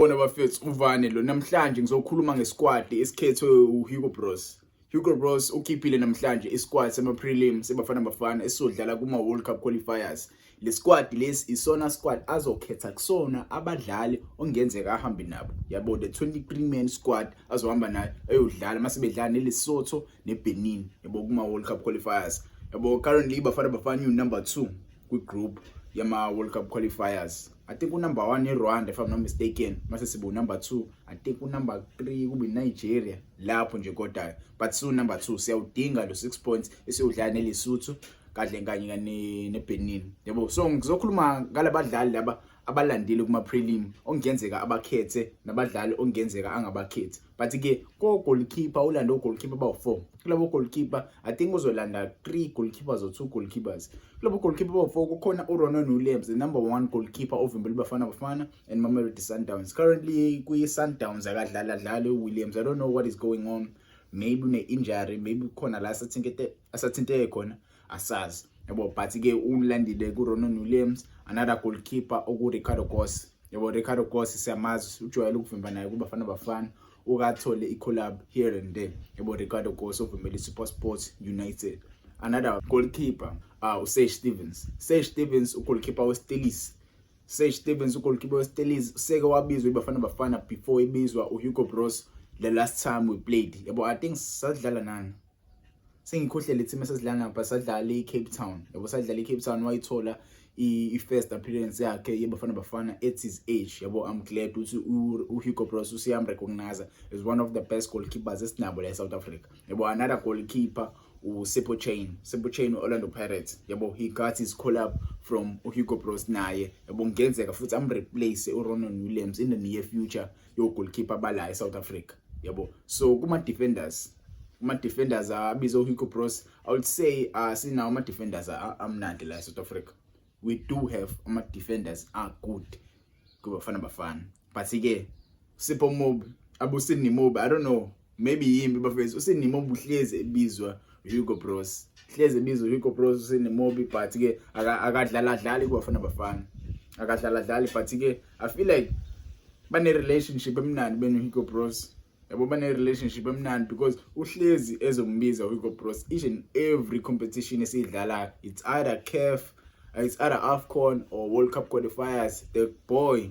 Bona bafethu uvane lo namhlanje ngizokhuluma ngesquad esikhethwe uHugo Bros. Hugo Bros ukhiphile namhlanje isquad sema prelims sebafana bafana esizodlala kuma World Cup qualifiers. Le squad lesi isona squad azokhetha kusona abadlali ongenzeka ahambe nabo. Yabo the 23 man squad azohamba nayo ayodlala mase bedlala neLesotho neBenin yabo kuma World Cup qualifiers. Yabo currently bafana bafana number 2 kwi group yama World Cup qualifiers. I think number 1 in Rwanda if I'm not mistaken. Mase sibu number 2. I think number 3 kube Nigeria lapho nje kodwa. But soon number 2 siyawudinga lo 6 points esiyodlala neLesotho kadle kanye neBenin. Yabo so ngizokhuluma ngalabadlali laba abalandile kuma prelim ongenzeka abakhethe nabadlali ongenzeka angabakhethi. But ke ko goalkeeper ulanda goalkeeper ba4. Kulabo goalkeeper I think uzolanda 3 goalkeepers or 2 goalkeepers. Kulabo goalkeeper ba4 kukhona uRonan Williams, the number 1 goalkeeper ovimbele bafana bafana and Mamelodi Sundowns. Currently kwi Sundowns akadlala Williams. I don't know what is going on. Maybe une injury, maybe khona la asathinte khona asazi. Yabo but ke ulandile kuRonan Williams, another goalkeeper oku Ricardo Goss. Yabo Ricardo Goss siyamazi ujwayele ukuvimba naye kubafana bafana ukathole icollab here and there. Yabo Ricardo Goss ovimbele SuperSport United. Another goalkeeper Sage Stevens. Sage Stevens ugoalkeeper weStelis. Sage Stevens ugoalkeeper weStelis seke wabizwa ibafana bafana before ibizwa uHugo Bros the last time we played. Yabo I think sadlala nani sengikhohlele team esidlala napha sadlala eCape Town. Yabo sadlala eCape Town wayithola i-first appearance yakhe yebafana bafana at his age. Yabo I'm glad ukuthi uHugo Bros usiyam recognize as one of the best goalkeepers esinabo la eSouth Africa. Yabo another goalkeeper Seppo Chain Orlando Pirates. Yabo he got his collab from Hugo Bros naye. Yabo ngenzeka futhi replace uRonan Williams in the near future yo goalkeeper bala eSouth Africa. Yabo so kuma defenders abizo Hugo Bros, I would say sina ama defenders amnandi la eSouth Africa. We do have ama defenders are good kubafana bafana. But ke Sipho Mob Abusini Mob, I don't know, maybe yimbi bafethu usini Mob uhlezi ebizwa Hugo Bros. Hleze bizwe Hugo Bros usine Mobi but ke akadlala kubafana bafana. Akadlala but ke I feel like bane relationship emnandi beno Hugo Bros. Yabo bane relationship emnandi because uhlezi ezombiza Hugo Bros each and every competition esidlala. It's either CAF, it's either AFCON or World Cup qualifiers. The boy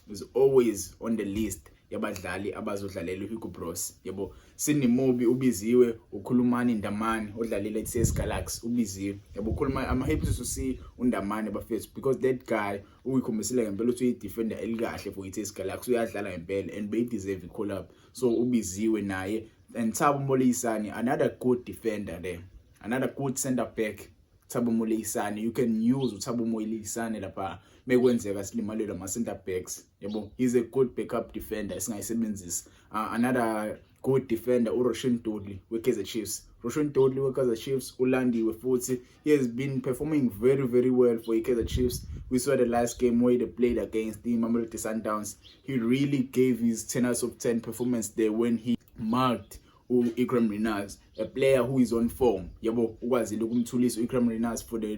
is always on the list yabadlali abazodlalela uHugo Bros. Yabo sini Mobi ubiziwe, ukhulumani Ndamani odlalela iTS Galaxy ubiziwe. Yabo ukhuluma I'm happy to see uNdamani bafethu because that guy uyikhombisile ngempela ukuthi uyidefender elikahle for iTS Galaxy, uyadlala ngempela and they deserve a collab. So ubiziwe naye and Thabo Moleisane, another good defender there, another good center back. Thabo Moleisane, you can use Thabo Moleisane lapha mekwenzeka silimalelo ama center backs. Yabo he's a good backup defender singayisebenzisa. Another good defender uRoshan Dudley weKaizer Chiefs. Roshan Dudley weKaizer Chiefs ulandiwe futhi he has been performing very well for iKaizer Chiefs. We saw the last game where they played against the Mamelodi Sundowns. He really gave his 10 out of 10 performance there when he marked Ikram Rinaz, a player who is on form. Yabo ukwazile ukumthulisa Ikram Rinaz for the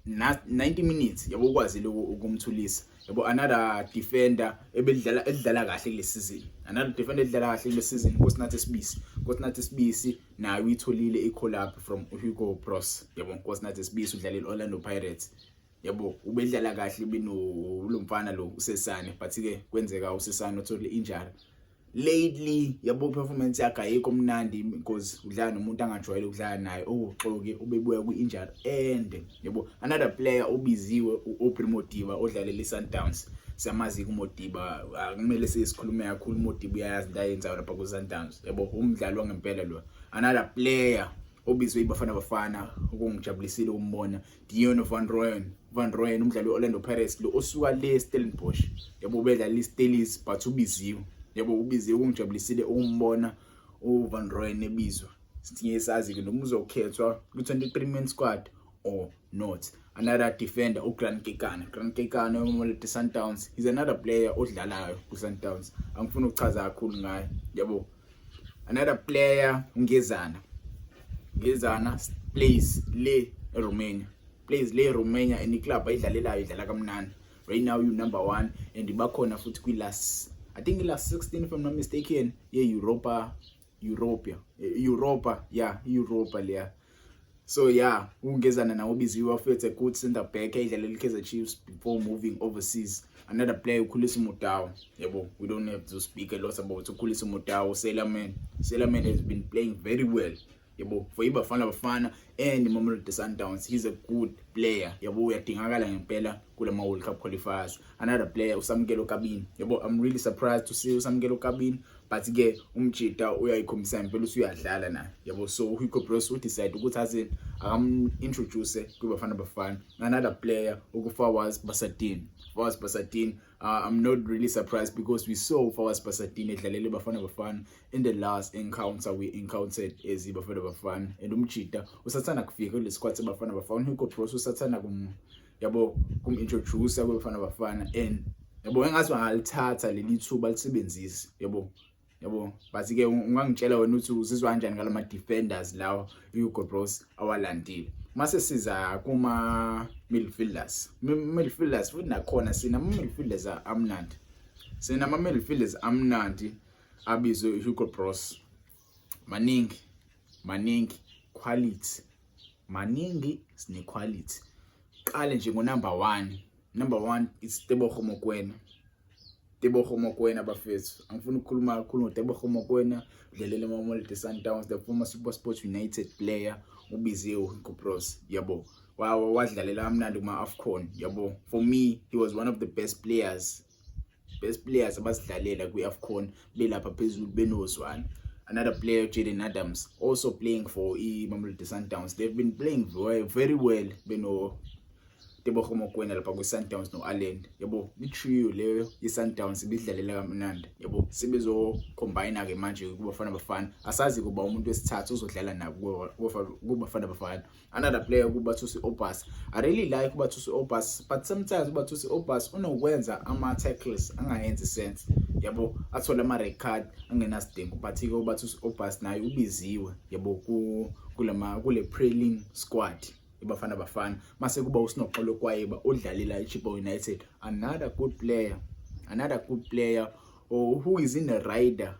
90 minutes. Yabo ukwazile ukumthulisa. Yabo another defender edlala kahle le season. Another defender edlala kahle le season Nkosinathi Sibisi naye uyitholile icollab from Hugo Bros. Yabo Nkosinathi Sibisi udlalela Orlando Pirates. Yabo ubedlala kahle lo mfana lo uSesane but ke kwenzeka uSesane uthole injury lately. Yabo performance yakhe ayikho mnandi because udlala nomuntu angajwayele ukudlala naye oxoke ubebuya kwi-injury and yabo another player obiziwe uPrimotiba odlalela iSundowns. Siyamazi kuModiba, akumele sesikhulume kakhulu uModiba uyayazi into ayenzayo lapha kuSundowns. Yabo umdlali wangempela lo. Another player obizwe ibafana bafana okungijabulisile umbona Dion van Rooyen umdlali weOrlando Pirates lo osuka le Stellenbosch. Yabo bedlala iStelis but ubiziwe. Yabo ubiziwe kungijabulisile umbona uVan Rooyen ebizwa. Sithinye sazi ke noma uzokhethwa ku-23 man squad or not. Another defender uGrant Kekana weMamelodi Sundowns. He's another player odlalayo kuSundowns. Angifuna ukuchaza kakhulu ngaye. Yabo another player Ngezana plays le Romania and iclub ayidlalelayo idlala kamnandi. right now you number 1 and bakhona futhi kwi-last, I think last 16 if I'm not mistaken, Europa leya. So yeah, ungezana nawo Biziwe futhi a good center back edlalela iKaizer Chiefs before moving overseas. Another player uKhulisa Motau, yabo, we don't have to speak a lot about uKhulisa Motau. Sailorman has been playing very well, yabo, for iBafana Bafana and Mamelodi Sundowns. He's a good player, yabo, uyadingakala ngempela kula ma World Cup qualifiers. Another player uSamkelo Kabini, yabo, I'm really surprised to see uSamkelo Kabini, but ke umjita uyayikhombisa impela usuyadlala na, yabo. So Hugo Bros decide ukuthi introduce kuBafana Bafana. Another player uFawaz Basadin. I'm not really surprised because we saw Fawaz Basadin edlalela iBafana Bafana in the last encounter we encountered as iBafana Bafana, and umjita usathanda kufika kule squad seBafana Bafana. Hugo Bros usathanda introduce kuBafana Bafana, and yabo engazi ngalithatha leli thuba lisebenzise, yabo, but ke ungangitshela wena ukuthi uzizwa kanjani ngalama defenders lawo Hugo Bros awalandile. Mase siza kuma midfielders futhi nakhona midfielders amnandi abizwe Hugo Bros. Maningi quality, sine quality. Qale nje ngo number 1 is Tebogo Mokoena bafethu. Angifuni ukukhuluma kakhulu ngoTebogo Mokoena, udlalela eMamelodi Sundowns, the former SuperSport United player ubiziwe Hugo Bros, yabo. Wadlalela amnandi kuma AFCON, yabo. For me, he was one of the best players abasidlalela kwi-AFCON belapha phezulu benozwana. Another player, Jaden Adams, also playing for Mamelodi Sundowns. They've been playing very well beno Tebogo Mokoena lapha kwi-Sundowns no Allen, yabo. I-trio leyo i-Sundowns ibidlalela kamnandi, yabo. Sebezo combine ke manje kuBafana Bafana. Asazi kuba umuntu wesithathu uzodlala nabo kuBafana Bafana. Another player kuBathusi Obas. I really like uBathusi Obas, but sometimes uBathusi Obas unokwenza ama tackles angayenzi sense, yabo. Athola ama red card angenasidingo, but ke uBathusi Obas naye ubiziwe, yabo, kule prelim squad iBafana Bafana. Mase kuba uSinoxolo Kwayeba odlalela iChippa United. Another good player who is in a radar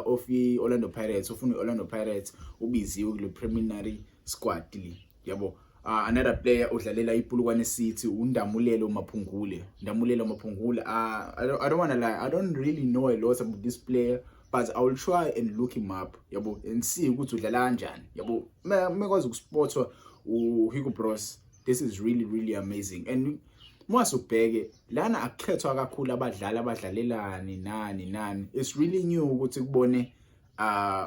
of Orlando Pirates, ufuna Orlando Pirates ubiziwe kule preliminary squad li, yabo. Another player odlalela iPulukwane City uNdamulelo Maphungule. I don't want to lie, I don't really know a lot about this player, but I will try and look him up, yabo, and see ukuthi udlala kanjani, yabo. Mekwazi ukusportwa Hugo Bros. This is really amazing. And mwasubheke lana akukhethwa kakhulu abadlalelani nani. It's really new ukuthi kubone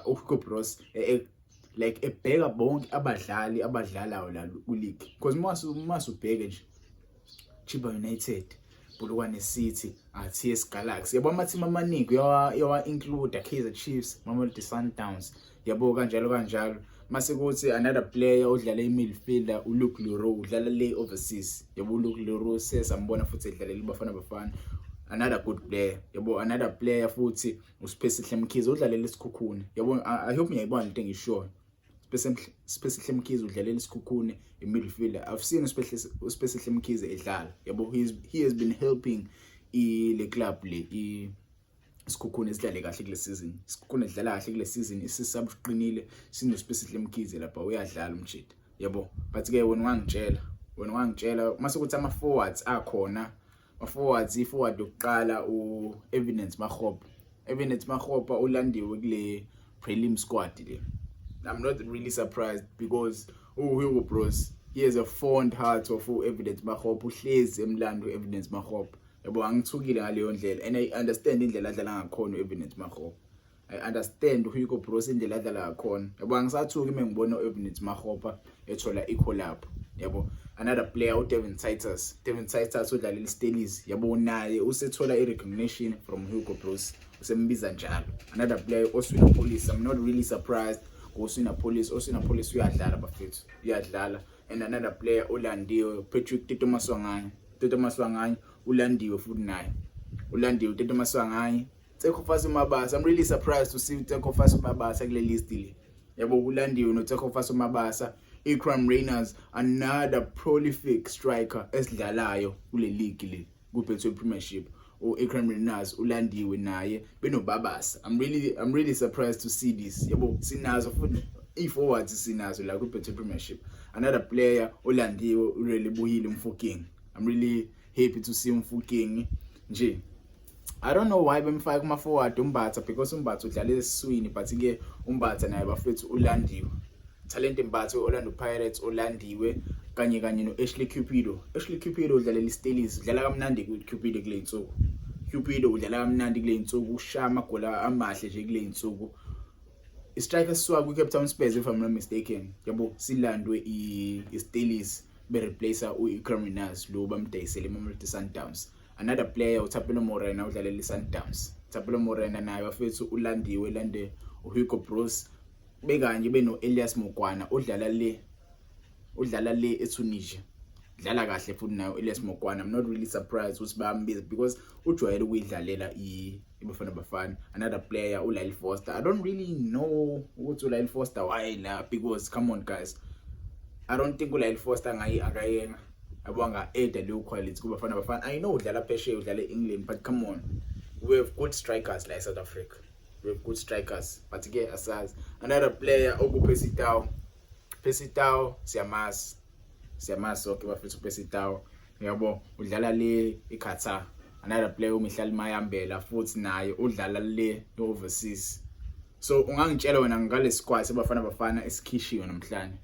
Hugo Bros like ebheka bonke abadlali abadlalayo la ku-league, because mwasubheke nje Chippa United, Polokwane City, TS Galaxy, yabo, ama-team amaningi yawa include Kaizer Chiefs, Mamelodi Sundowns, yabo, kanjalo. Mase kuthi another player odlala midfielder uLuke Leroux udlala le overseas, yabo. uLuke Leroux sesambona futhi edlalela iBafana Bafana. Another good player, yabo. Another player futhi uSpesihle Mkhize udlalela iSikhukhune, yabo. I hope ngiyayibona into engishoyo. Spesihle Mkhize udlalela iSikhukhune midfielder. I've seen uSpesihle Mkhize edlala, yabo. He has been helping le club le Isikhukhune sidlale kahle kule season. Isikhukhune sidlala kahle kule season, isisabuqinile, sinoSpesihle Mkhize lapha uyadlala umjita, yabo. But ke wena wangitshela mase kuthi ama forwards akhona, iforward yokuqala uEvidence Makgopa ulandiwe kule prelim squad le. I'm not really surprised because Hugo Bros, he has a fond heart of Evidence Makgopa, uhlezi emlando Evidence Makgopa, yabo. Angithukile ngaleyo ndlela, and I understand indlela adlala ngakhona Evidence Makgopa. I understand Hugo Bros indlela adlala ngakhona, yabo. Angisathuki mengibona Evidence Makgopa ethola i-collab, yabo. Another player uDevin Titus udlalela iSteelers, yabo, naye usethola i-recognition from Hugo Bros, usembiza njalo. Another player Oswina Police, I'm not really surprised Oswina Police uyadlala bafethu, uyadlala. And another player ulandiwe Patrick Tito Maswanganye ulandiwe futhi naye, Tito Maswanganye. Tekofasi Mabasa, I'm really surprised to see Tekofasi Mabasa kule list le, yabo. Ulandiwe noTekofasi Mabasa Ikram Reyners, another prolific striker esidlalayo kule league le kuBetway Premiership. Ikram Reyners ulandiwe naye benobabasa. I'm really surprised to see this. Yabo sinazo futhi i-forwards sinazo la kuBetway Premiership. Another player ulandiwe uRelebohile Mofokeng. I'm really happy to see Mofokeng nje. I don't know why bemfaka kuma forward uMbatha, because uMbatha udlala esiswini, but ke uMbatha naye bafethu ulandiwe. Talent Mbatha Orlando Pirates ulandiwe kanye no Ashley Cupido. Ashley Cupido udlalela iSteelers, udlala kamnandi kuCupido kule insuku. Cupido udlala kamnandi kule insuku, ushaya amagola amahle nje kule insuku. Istriker swag kuCape Town Spurs if I'm not mistaken. Yabo silandwe iSteelers be replacer uIkram Reyners lo bamdayisele eMamelodi Sundowns. Another player uThapelo Morena udlalela iSundowns. Thapelo Morena naye bafethu ulandiwe lande uHugo Broos bekanje beno Elias Mokwana udlala le eTunisia. Udlala kahle futhi nayo Elias Mokwana. I'm not really surprised ukuthi bayambiza because ujwayele ukuyidlalela iBafana Bafana. Another player uLyle Foster. I don't really know ukuthi uLyle Foster why la, because come on guys, I don't think uLyle Foster akayenga abanga add leyo quality kuBafana Bafana. I know udlala phesheya udlala eEngland, but come on, we have good strikers like South Africa. We have good strikers, but ke asazi. Another player Pesitao siyamazi okay bafethu Pesitao yabo udlala le eQatar. Another player uMihlali Mayambela futhi naye udlala le overseas. So ungangitshela wena ngale squad seBafana Bafana esikhishiwe namhlanje,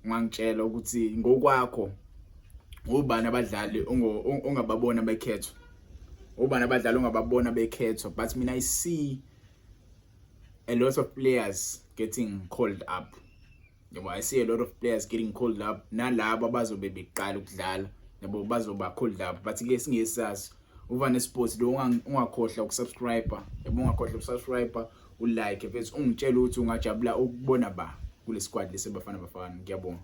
ungangitshela ukuthi ngokwakho ubani abadlali ongababona bekhethwa, ubani abadlali ongababona bekhethwa. But mina I see a lot of players getting called up. I see a lot of players getting called up. Nalabo abazobe beqala ukudlala yabo bazoba called up. But ke singesazi uVane Sports lo ungakhohlwa ukusubscribe, yabo ungakhohlwa ukusubscribe, ulike bese ungitshela ukuthi ungajabula ukubona ba kule squad leseBafana Bafana. Ngiyabonga.